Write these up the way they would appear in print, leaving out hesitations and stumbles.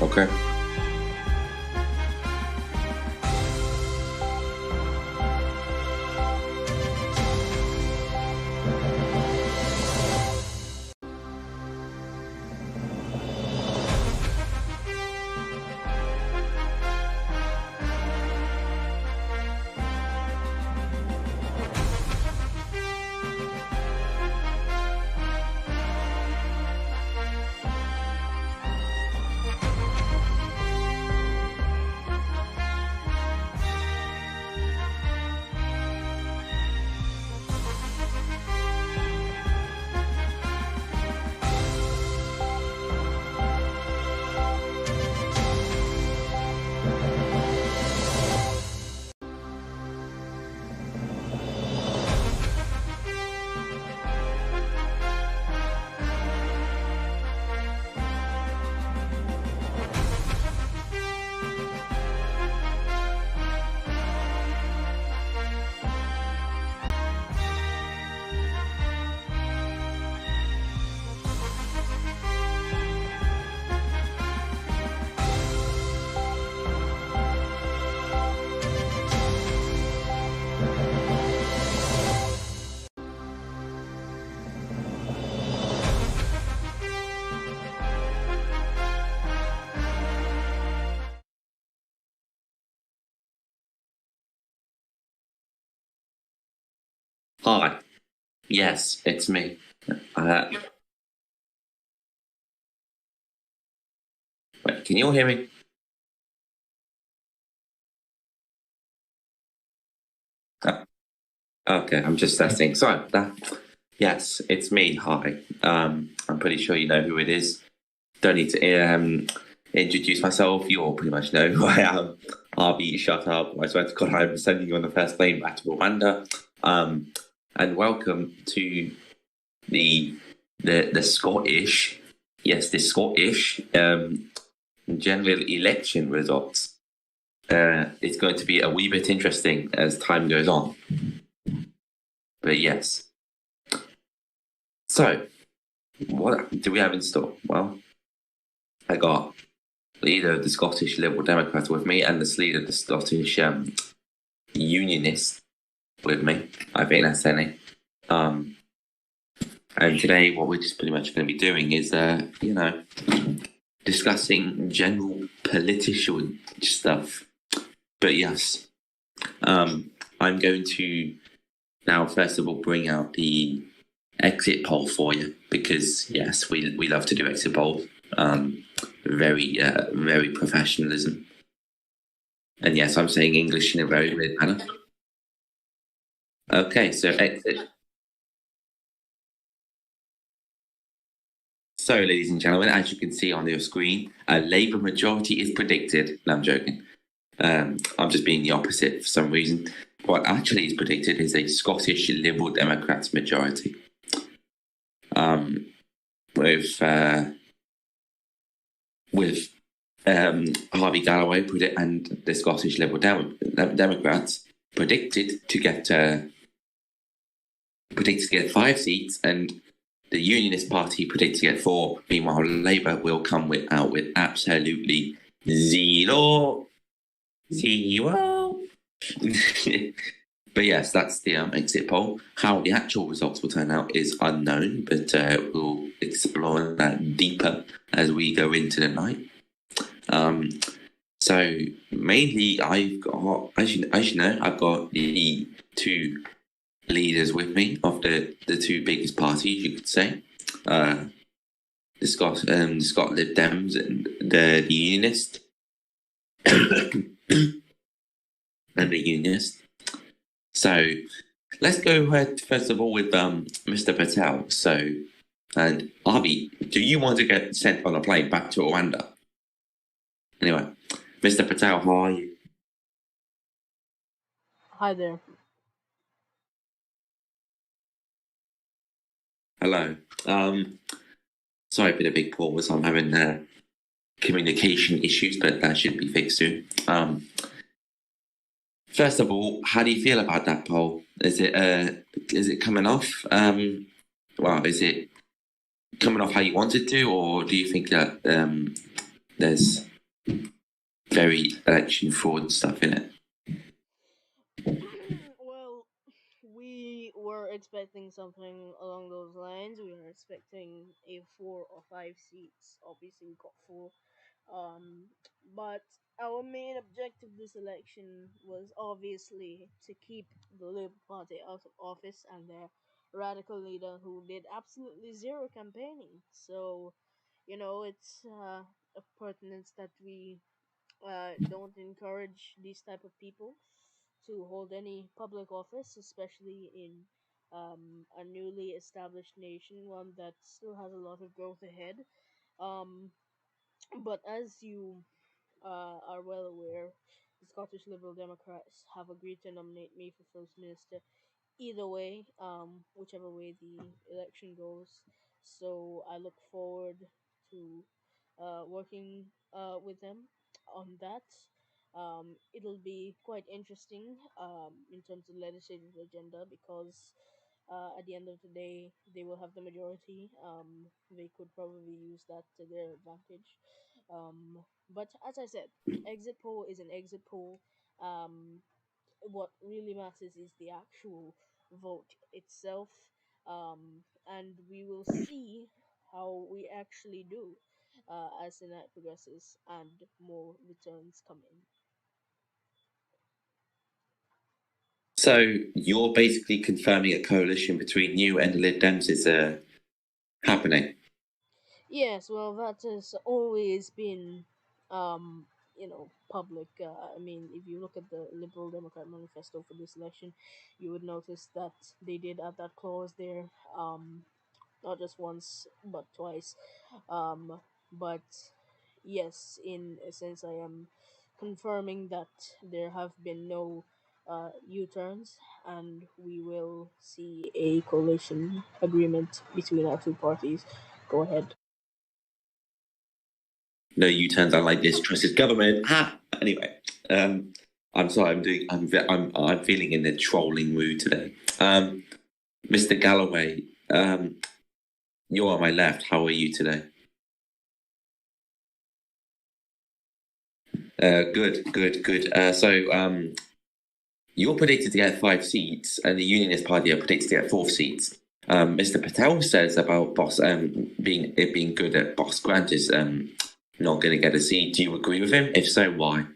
Okay. Hi. Yes, it's me. Uh, Wait, can you all hear me? Uh, okay, I'm just testing. Sorry, yes, it's me. Hi. I'm pretty sure you know who it is. Don't need to introduce myself. You all pretty much know who I am. Harvey, shut up. I swear to God, I'm sending you on the first plane back to Rwanda. And welcome to the Scottish, yes, the Scottish general election results. It's going to be a wee bit interesting as time goes on. But yes. So, what do we have in store? Well, I got leader of the Scottish Liberal Democrats with me and the leader of the Scottish Unionist with me. I think that's any. And today, what we're just pretty much going to be doing is, discussing general political stuff. But yes, I'm going to now, first of all, bring out the exit poll for you because, yes, we love to do exit polls. Very professionalism. And yes, I'm saying English in a very weird manner. Okay, so exit. So, ladies and gentlemen, as you can see on your screen, a Labour majority is predicted. No, I'm joking. I'm just being the opposite for some reason. What actually is predicted is a Scottish Liberal Democrats majority. With Harvey Galloway and the Scottish Liberal Democrats predicted to get 5 seats, and the Unionist Party predicted to get 4. Meanwhile, Labour will come out with absolutely zero. But yes, that's the exit poll. How the actual results will turn out is unknown, but we'll explore that deeper as we go into the night. So mainly, I've got, as you know, I've got the 2 leaders with me of the 2 biggest parties, you could say, the Scot Lib Dems and the Unionist. And the Unionist. So let's go ahead first of all with Mr. Patel. So, and Avi, do you want to get sent on a plane back to Rwanda? Anyway, Mr. Patel, how are you? Hi there. Hello. Sorry for the big pause. I'm having communication issues, but that should be fixed soon. First of all, how do you feel about that poll? Is it coming off? Is it coming off how you want it to, or do you think that there's very election fraud stuff in it. Well, we were expecting something along those lines. We were expecting a 4 or 5 seats. Obviously, we got four. Um, but our main objective this election was obviously to keep the Labour Party out of office and their radical leader who did absolutely zero campaigning. So, it's a pertinence that we don't encourage these type of people to hold any public office, especially in a newly established nation, one that still has a lot of growth ahead. Um, but as you are well aware, the Scottish Liberal Democrats have agreed to nominate me for First Minister either way, whichever way the election goes. So I look forward to working with them on that. It'll be quite interesting in terms of legislative agenda because at the end of the day, they will have the majority. They could probably use that to their advantage. But as I said, exit poll is an exit poll. Um, what really matters is the actual vote itself, and we will see how we actually do as the night progresses and more returns come in. So you're basically confirming a coalition between you and the Lib Dems is happening. Yes, well, that has always been, public. I mean, if you look at the Liberal Democrat manifesto for this election, you would notice that they did add that clause there. Not just once but twice. But yes, in a sense, I am confirming that there have been no U-turns, and we will see a coalition agreement between our two parties. Go ahead. No U-turns unlike this trusted government. Anyway, I'm sorry. I'm feeling in a trolling mood today. Mr. Galloway, you're on my left. How are you today? Good, good, good. So you're predicted to get 5 seats, and the Unionist Party are predicted to get 4 seats. Mr. Patel says about Boss being good at Boss Grant is not going to get a seat. Do you agree with him? If so, why?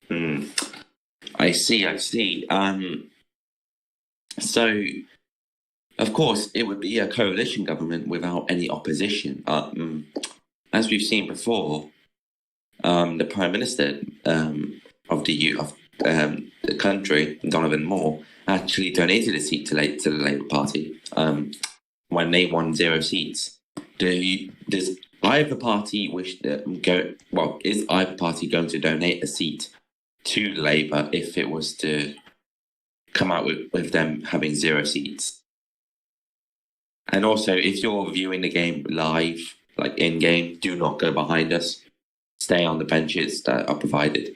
Hmm. I see. I see. So of course it would be a coalition government without any opposition. As we've seen before, the Prime Minister of the country, Donovan Moore, actually donated a seat to the Labour Party when they won 0 seats. Does either party wish to go? Well, is either party going to donate a seat to Labour if it was to come out with them having 0 seats? And also, if you're viewing the game live, like in game, do not go behind us. Stay on the benches that are provided.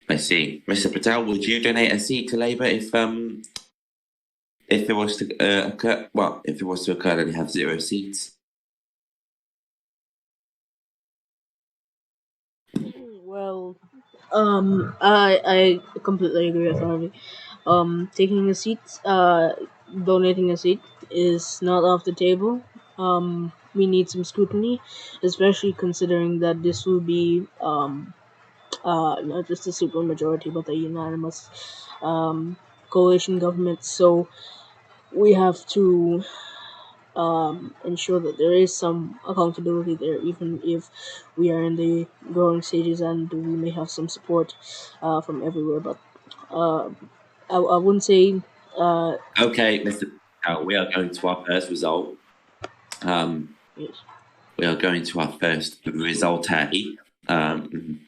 I see. Mr. Patel, would you donate a seat to Labour if it was to occur? Well, if it was to occur that they have 0 seats. Well, I completely agree with Harvey. Taking a seat, donating a seat is not off the table. We need some scrutiny, especially considering that this will be not just a super majority but a unanimous coalition government. So we have to ensure that there is some accountability there, even if we are in the growing stages and we may have some support from everywhere. But uh, I wouldn't say uh, Okay, Mr. We are going to our first result. Um, yes. we are going to our first result. Um,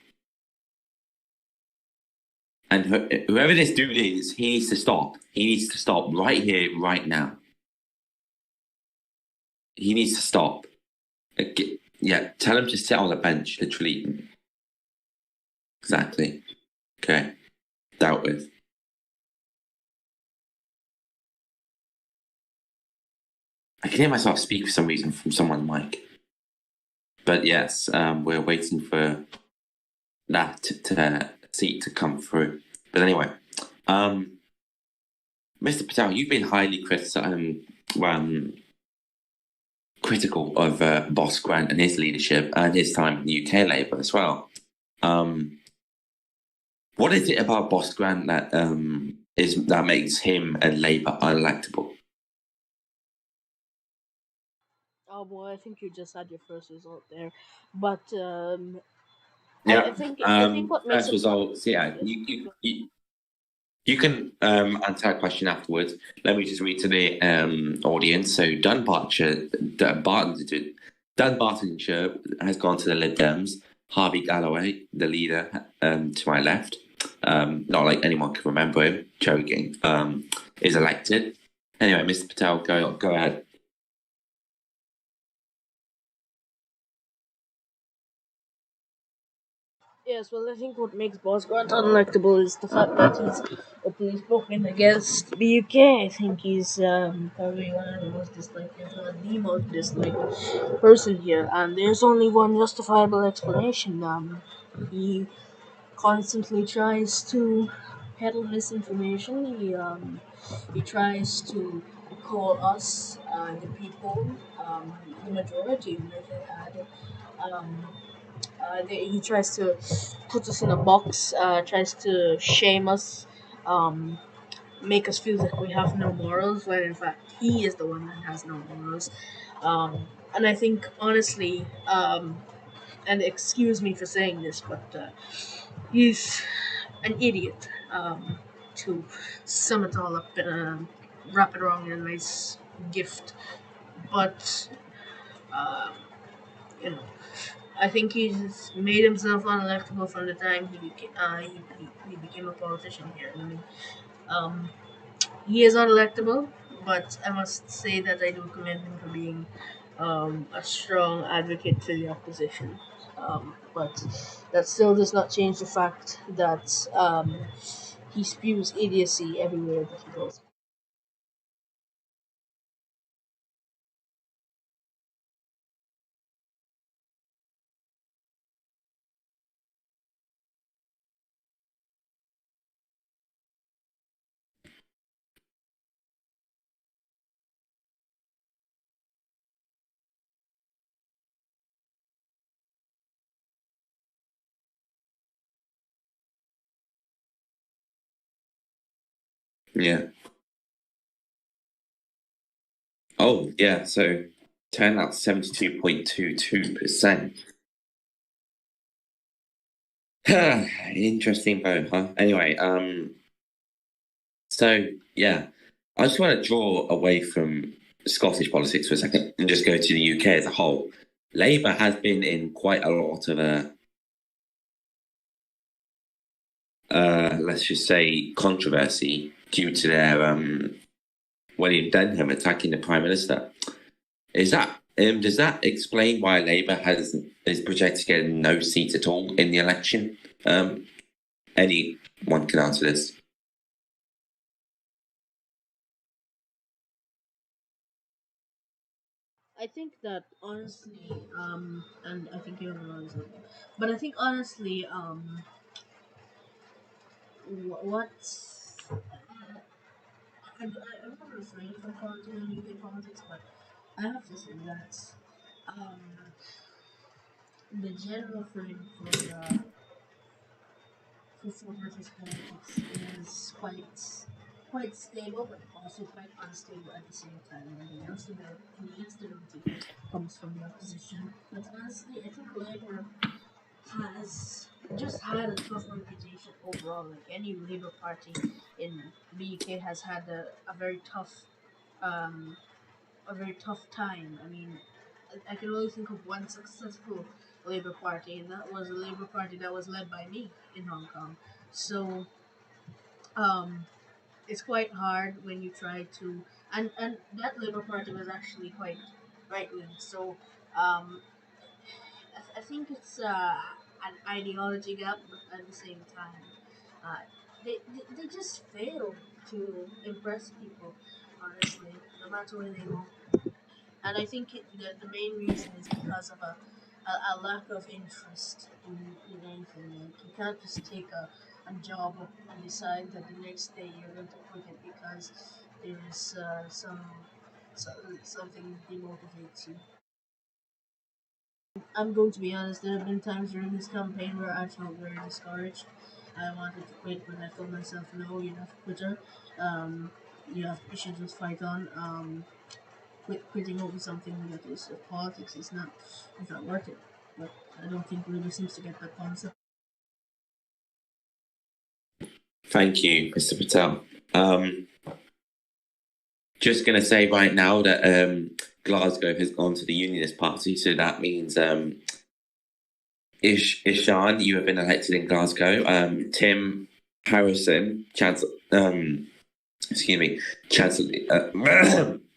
and whoever this dude is, he needs to stop. He needs to stop right here, right now. He needs to stop. Yeah, tell him to sit on the bench, literally. Exactly. Okay, dealt with. I can hear myself speak for some reason from someone's mic. But yes, we're waiting for that seat to come through. But anyway, Mr. Patel, you've been highly critical of Boss Grant and his leadership and his time in the UK Labour as well. What is it about Boss Grant that makes him and Labour unelectable? Oh boy, I think you just had your first result there, but Yeah. I think what makes First him results. Yeah, yes. you can answer a question afterwards. Let me just read to the audience. So Dunbartonshire has gone to the Lib Dems. Harvey Galloway, the leader, to my left, not like anyone can remember him, joking, is elected. Anyway, Mr. Patel, go ahead. Yes, well, I think what makes Boss Grant unelectable is the fact that he's openly spoken against BUK. I think he's probably one of the most disliked, if not the most disliked person here, and there's only one justifiable explanation. He constantly tries to peddle misinformation. He tries to call us, the people, the majority, I should add, um, he tries to put us in a box, tries to shame us, um, make us feel like we have no morals, when in fact he is the one that has no morals. And I think, honestly, and excuse me for saying this, but he's an idiot. To sum it all up, wrap it around in a nice gift. But, uh, you know, I think he's made himself unelectable from the time he became a politician here. I mean, um, he is unelectable, but I must say that I do commend him for being a strong advocate for the opposition. But that still does not change the fact that he spews idiocy everywhere that he goes. Yeah. Oh, yeah. So turnout 72.22%. Interesting vote, huh? Anyway, so yeah, I just want to draw away from Scottish politics for a second and just go to the UK as a whole. Labour has been in quite a lot of let's just say controversy due to their William Denham attacking the Prime Minister. Is that does that explain why Labour is projected to get no seat at all in the election? Anyone can answer this. I think that honestly, and I think you're wrong, but I think honestly, what's I'm not referring from politics in UK politics, but I have to say that um, the general frame for British politics is quite quite stable, but also quite unstable at the same time. And the instability comes from the opposition. But honestly, I think Labour has just had a tough reputation overall. Like any Labour Party in BUK has had um, a very tough time. I mean, I can only think of one successful Labour Party, and that was a Labour Party that was led by me in Hong Kong. So, um, it's quite hard when you try to, and that Labour Party was actually quite right wing. So, um, I think it's an ideology gap, but at the same time, uh, they just fail to impress people. Honestly, no matter where they go. And I think the main reason is because of a lack of interest in anything. Like you can't just take a job and decide that the next day you're going to quit it because there is so, something demotivates you. I'm going to be honest. There have been times during this campaign where I felt very discouraged. I wanted to quit, but I told myself, "No, you're not a quitter. Um, you should just fight on." Quitting over something that is politics is not worth it. But I don't think Ruby seems to get that concept. Thank you, Mr. Patel. Just going to say right now that Glasgow has gone to the Unionist Party, so that means Ishan, you have been elected in Glasgow. Tim Harrison, Chancellor, excuse me, Chancellor,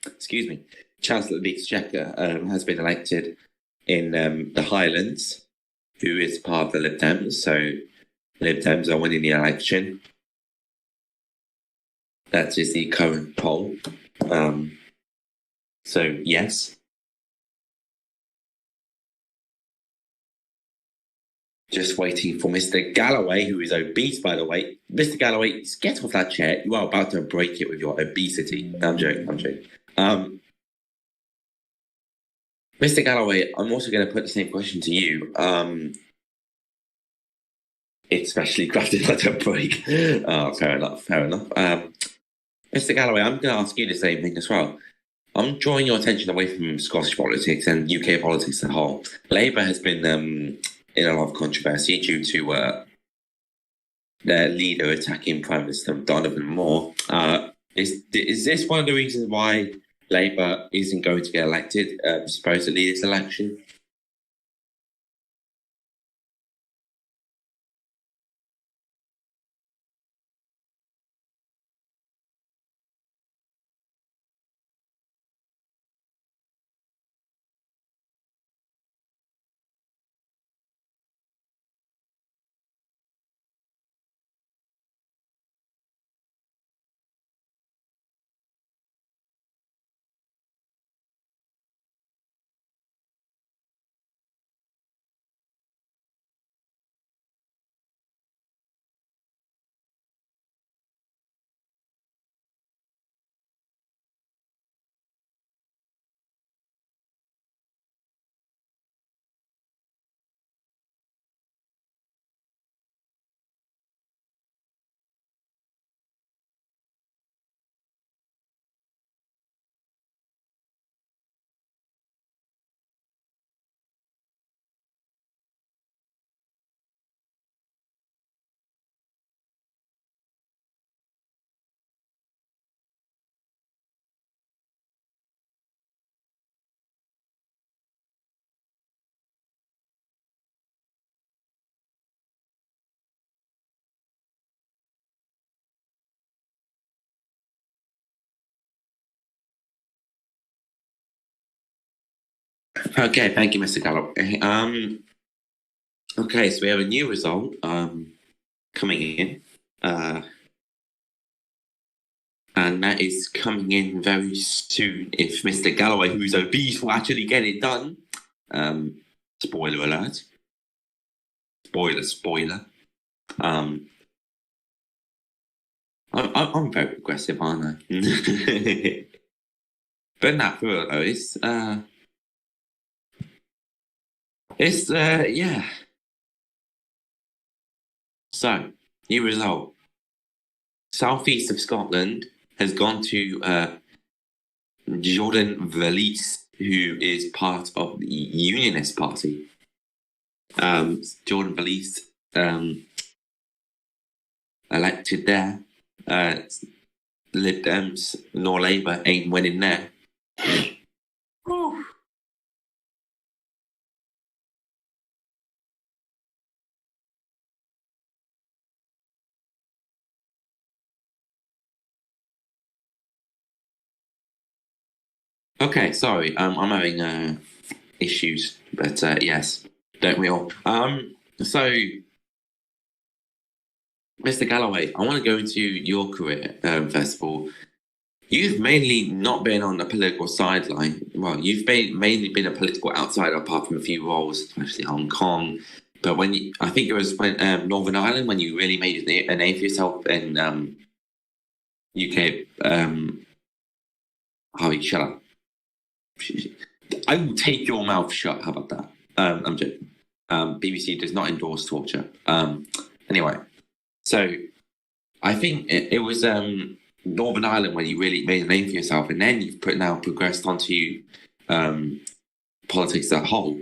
excuse me, Chancellor of the Exchequer, has been elected in the Highlands, who is part of the Lib Dems. So Lib Dems are winning the election. That is the current poll. So yes. Just waiting for Mr. Galloway, who is obese, by the way. Mr. Galloway, get off that chair. You are about to break it with your obesity. I'm joking. I'm joking. Mr. Galloway, I'm also going to put the same question to you. Especially crafted like a break. Oh, fair enough. Fair enough. Mr. Galloway, I'm going to ask you the same thing as well. I'm drawing your attention away from Scottish politics and UK politics as a whole. Labour has been in a lot of controversy due to their leader attacking Prime Minister Donovan Moore. Is this one of the reasons why Labour isn't going to get elected, supposedly, this election? Okay, thank you, Mr. Galloway. Okay, so we have a new result coming in, and that is coming in very soon. If Mr. Galloway, who's obese, will actually get it done. Spoiler alert. Spoiler. Um, I'm very aggressive, aren't I? But not for real though. Yeah. So, new result. southeast of Scotland has gone to Jordan Vallis, who is part of the Unionist Party. Jordan Vallis elected there. Lib Dems nor Labour ain't winning there. Okay, sorry, I'm having issues, but yes, don't we all? So, Mr. Galloway, I want to go into your career, first of all. You've mainly not been on the political sideline. Well, you've mainly been a political outsider, apart from a few roles, especially Hong Kong. But I think it was when Northern Ireland, when you really made a name for yourself in UK. Harvey, shut up. I will take your mouth shut. How about that? I'm joking. BBC does not endorse torture. Anyway, so I think it was Northern Ireland when you really made a name for yourself, and then you've now progressed onto politics as a whole,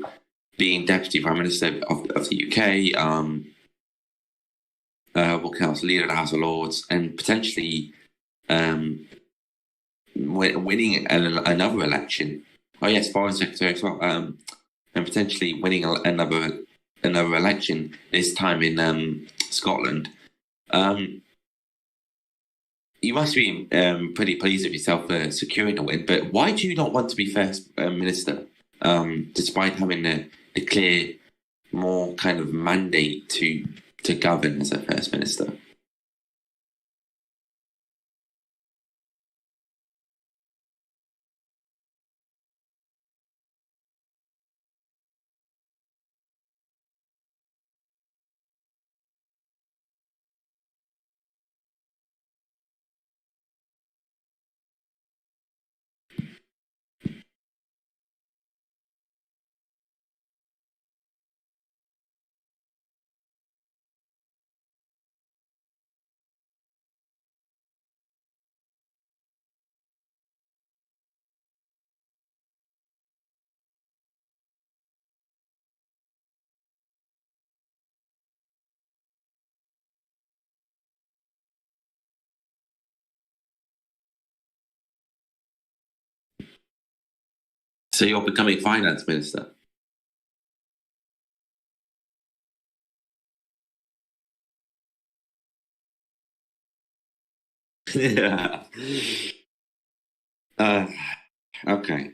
being Deputy Prime Minister of the UK, what else, Leader of the House of Lords, and potentially winning another election. Oh yes, Foreign Secretary as well, and potentially winning another election, this time in Scotland. You must be pretty pleased with yourself for securing the win, but why do you not want to be First Minister, despite having the clear, more kind of mandate to govern as a First Minister? So you're becoming Finance Minister? Yeah. Okay.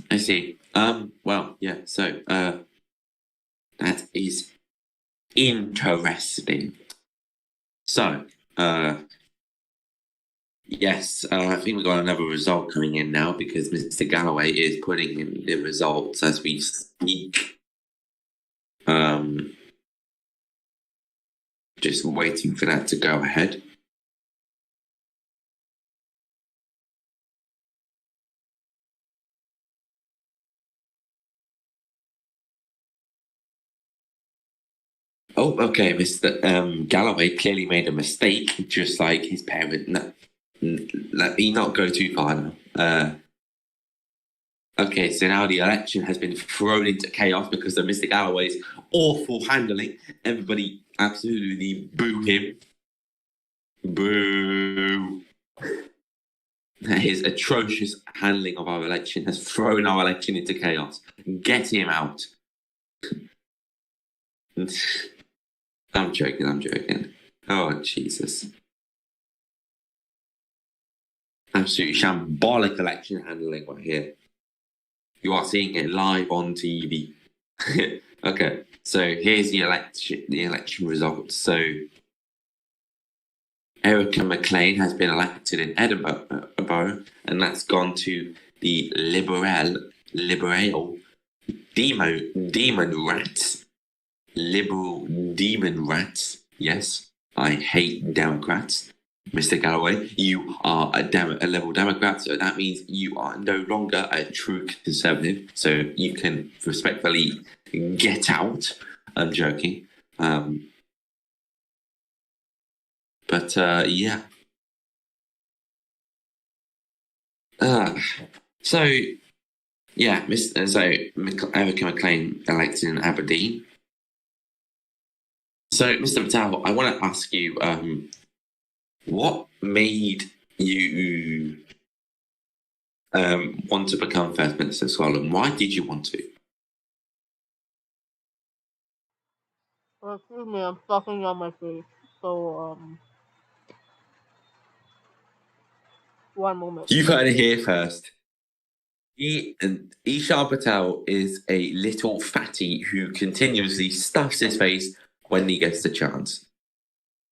I see. Well, yeah. So, that is interesting. So, yes, I think we've got another result coming in now because Mr. Galloway is putting in the results as we speak. Just waiting for that to go ahead. Oh, okay, Mr. Galloway clearly made a mistake, just like his parent. No, let me not go too far now. Okay, so now the election has been thrown into chaos because of Mr. Galloway's awful handling. Everybody absolutely boo him. Boo. His atrocious handling of our election has thrown our election into chaos. Get him out. I'm joking. Oh, Jesus. Absolutely shambolic election handling right here. You are seeing it live on TV. Okay, so here's the election results. So Erica McLean has been elected in Edinburgh, and that's gone to the Liberal Demon Rats. Liberal Demon Rats. Yes, I hate Democrats. Mr. Galloway, you are a Liberal Democrat, so that means you are no longer a true Conservative. So you can respectfully get out. I'm joking. But yeah. So yeah, Erica McLean elected in Aberdeen. So, Mr. Patel, I want to ask you, what made you want to become First Minister of Scotland? Why did you want to? Excuse me, I'm stuffing on my face. So, one moment. You've heard it here first. Ishar Patel is a little fatty who continuously stuffs his face when he gets the chance.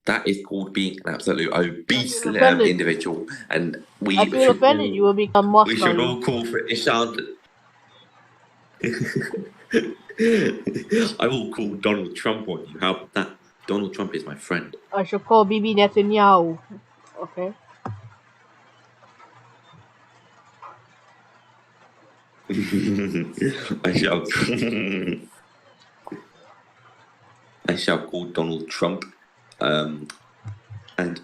That is called being an absolute obese individual, and I feel offended. You will become more. We should all call for Ishar. I will call Donald Trump on you. How about that? Donald Trump is my friend. I should call Bibi Netanyahu. Okay. I shall call Donald Trump and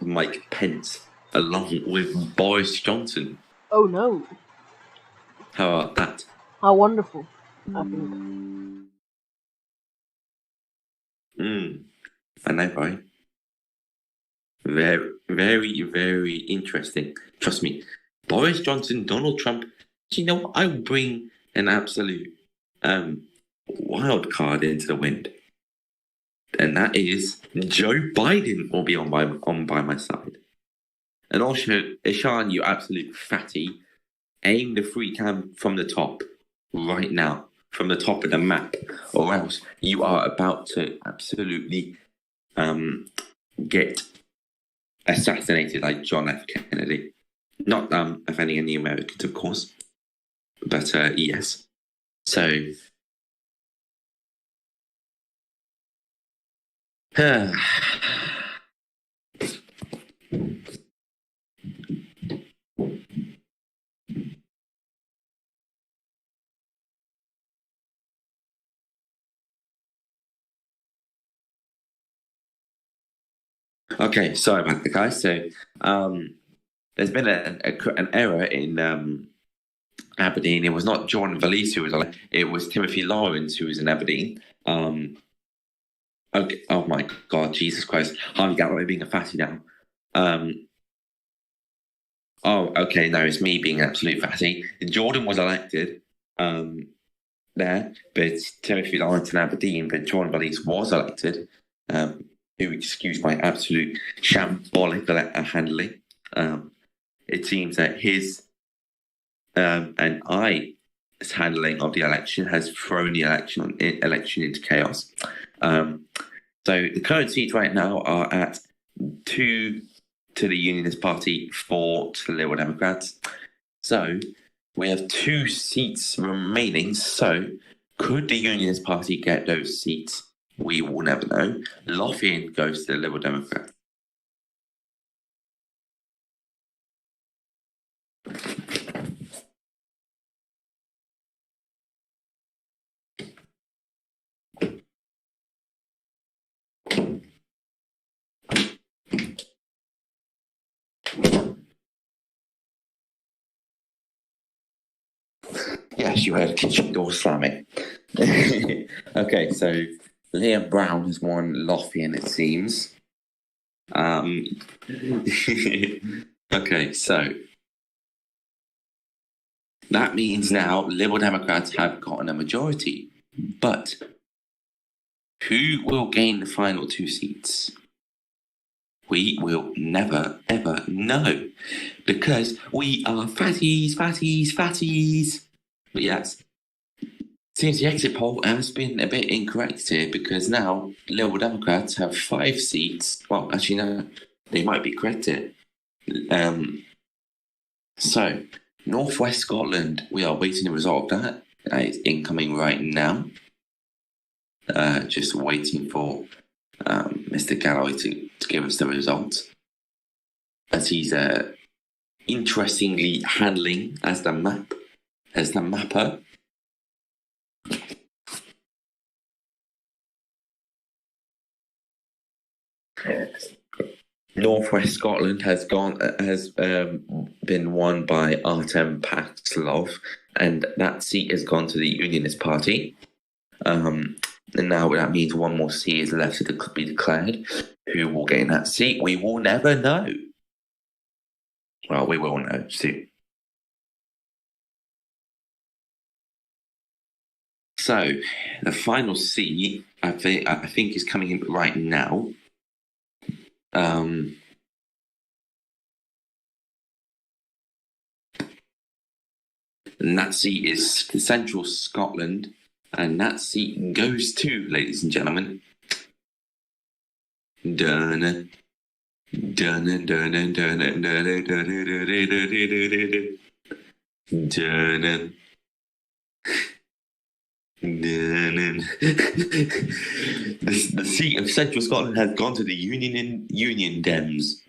Mike Pence along with Boris Johnson. Oh no. How about that? How wonderful. I think. I know, right? Very, very, very interesting. Trust me. Boris Johnson, Donald Trump. You know what? I will bring an absolute wild card into the wind. And that is Joe Biden will be on by my side. And also, Ishan, you absolute fatty, aim the free cam from the top right now, from the top of the map, or else you are about to absolutely get assassinated like John F. Kennedy. Not offending any Americans, of course, but yes. So. Okay, sorry about that, guys. So, there's been an error in Aberdeen. It was not John Valise who was elected. It was Timothy Lawrence who was in Aberdeen. Okay. Oh my God, Jesus Christ! Harvey Galloway being a fatty now. Oh, okay. No, it's me being an absolute fatty. Jordan was elected there, but Timothy Lawrence in Aberdeen. But John Valise was elected. Who excused my absolute shambolic handling. It seems that his and I's handling of the election has thrown the election into chaos. So the current seats right now are at 2 to the Unionist Party, 4 to the Liberal Democrats. So we have 2 seats remaining. So could the Unionist Party get those seats? We will never know. Lothian goes to the Liberal Democrats. Yes, you heard a kitchen door slamming. Okay, so Leah Brown has won Lothian, it seems. Okay, so that means now Liberal Democrats have gotten a majority. But who will gain the final 2 seats? We will never, ever know. Because we are fatties. But yes, seems the exit poll has been a bit incorrect here because now Liberal Democrats have 5 seats. Well, actually, no, they might be correct here. So, Northwest Scotland, we are waiting the result of that. It's incoming right now. Just waiting for Mr. Galloway to give us the results. as he's interestingly handling as the mapper. Northwest Scotland has been won by Artem Paxlov, and that seat has gone to the Unionist Party. And now that means one more seat is left to be declared. Who will gain that seat? We will never know. Well, we will know soon. So, the final seat, I think is coming in right now. And that seat is Central Scotland, and that seat goes to, ladies and gentlemen, Durna. Durna. The seat of Central Scotland has gone to the Union Dems.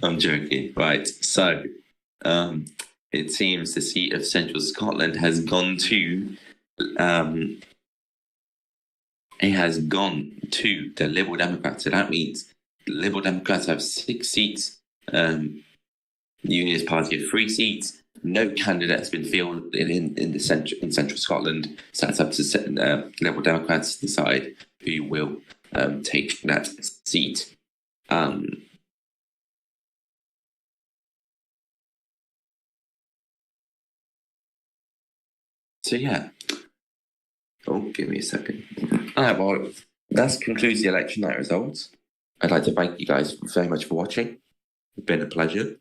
I'm joking. Right. So, it seems the seat of Central Scotland has gone to it has gone to the Liberal Democrats. So that means the Liberal Democrats have 6 seats. The Unionist Party have 3 seats. No candidate has been fielded in Central Scotland. So that's up to Liberal Democrats to decide who will take that seat. So yeah. Oh, give me a second. All right, well, that concludes the election night results. I'd like to thank you guys very much for watching. It's been a pleasure.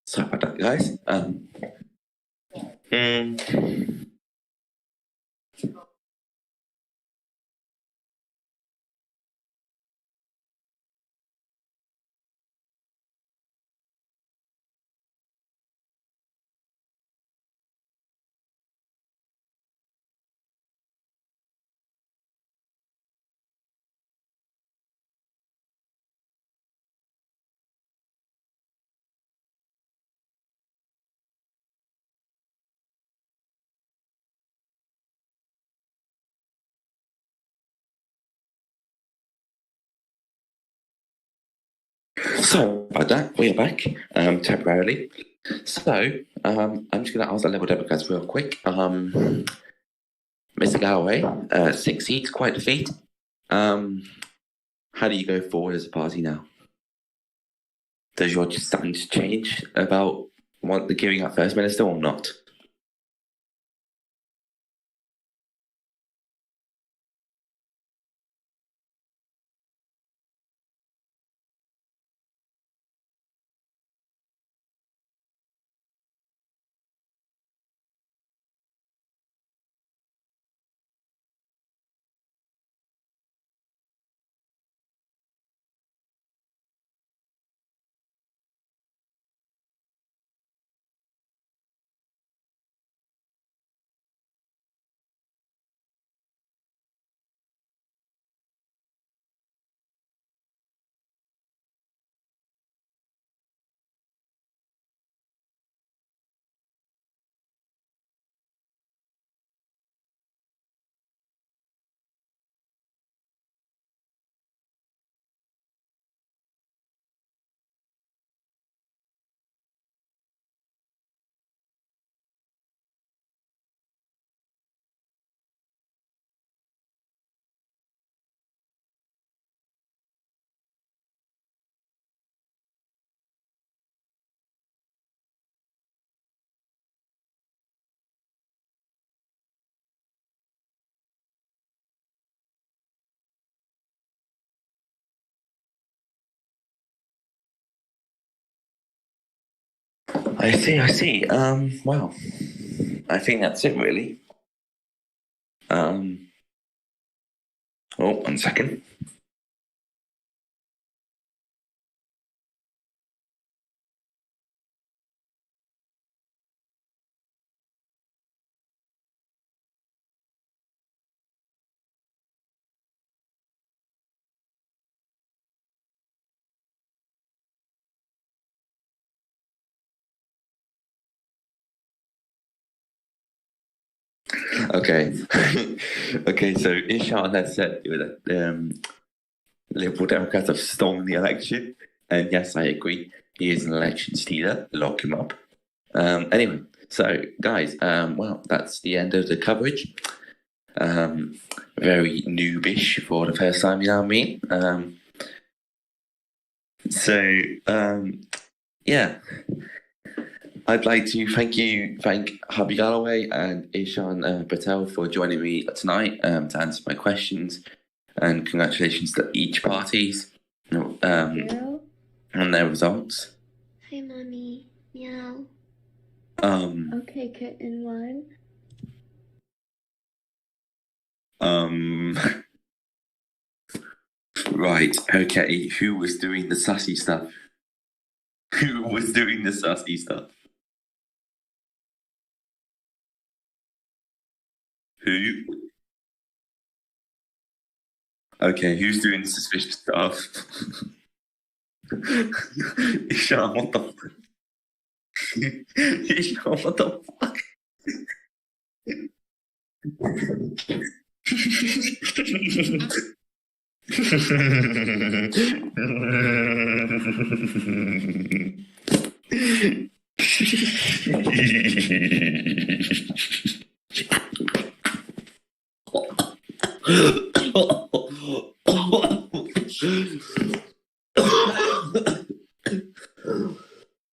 Sorry about that, guys. So about that, we are back temporarily. So I'm just going to ask the Liberal Democrats real quick. Mr. Galloway, 6 seats, quite a feat. How do you go forward as a party now? Does your stance change about the giving up First Minister or not? I see. Well, I think that's it really. Oh, 1 second. Okay. Okay, so Ishan has said that Liberal Democrats have stolen the election. And yes, I agree. He is an election stealer. Lock him up. Anyway, so guys, well, that's the end of the coverage. Very noobish for the first time, you know what I mean? Yeah. I'd like to thank Hubby Galloway and Ishan Patel for joining me tonight to answer my questions, and congratulations to each parties and their results. Hi, mommy. Meow. Okay, kitten one. Right. Okay. Who was doing the sassy stuff? Who was doing the sassy stuff? Who? Okay, who's doing the suspicious stuff? Ishan, what the fuck? Ishan, what the fuck?